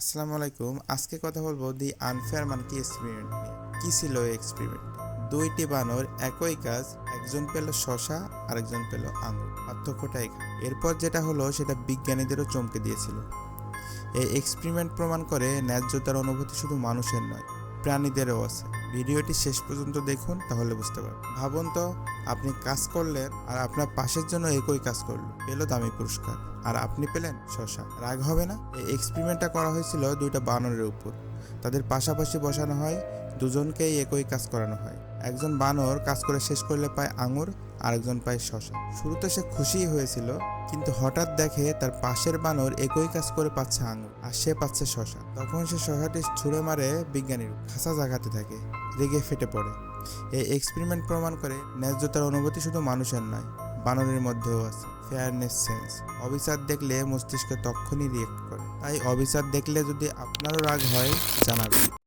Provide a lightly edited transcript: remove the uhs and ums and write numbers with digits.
আসসালামু আলাইকুম। আজকে কথা বলবো দি আনফেয়ার মানকি এক্সপেরিমেন্ট নিয়ে। কি ছিল এই এক্সপেরিমেন্ট? দুইটি বানর একই কাজ, একজন পেল শসা আরেকজন পেল আঙুর। পার্থক্যটা এখানে। এরপর যেটা হলো সেটা বিজ্ঞানীদেরও চমকে দিয়েছিল। এই এক্সপেরিমেন্ট প্রমাণ করে ন্যায্যতার অনুভূতি শুধু মানুষের নয়, প্রাণীদেরও আছে। ভিডিওটি শেষ পর্যন্ত দেখুন, তাহলে বুঝতে পারবেন। ভাবুন তো, আপনি কাজ করলেন আর আপনার পাশের জন্য একই কাজ করলো, পেল দামি পুরস্কার, আর আপনি পেলেন শসা। রাগ হবে না? এই এক্সপেরিমেন্টটা করা হয়েছিল দুইটা বানরের উপর। তাদের পাশাপাশি বসানো হয়, দুজনকেই একই কাজ করানো হয়। একজন বানর কাজ করে শেষ করলে পায় আঙুর, আরেকজন পায় শসা। শুরুতে সে খুশিই হয়েছিল, কিন্তু হঠাৎ দেখে তার পাশের বানর একই কাজ করে পাচ্ছে আঙুর আর সে পাচ্ছে শসা। তখন সে শসাটি ছুঁড়ে মারে বিজ্ঞানীর খাঁচা জাগাতে থাকে, রেগে ফেটে পড়ে। এই এক্সপেরিমেন্ট প্রমাণ করে ন্যায্যতার অনুভূতি শুধু মানুষের নয়, বানরের মধ্যেও আছে। Fairness sense. অবিচার দেখলে মস্তিষ্ক তখনই রিয়েক্ট করে। তাই অবিচার দেখলে যদি আপনারও রাগ হয়, জানাবেন।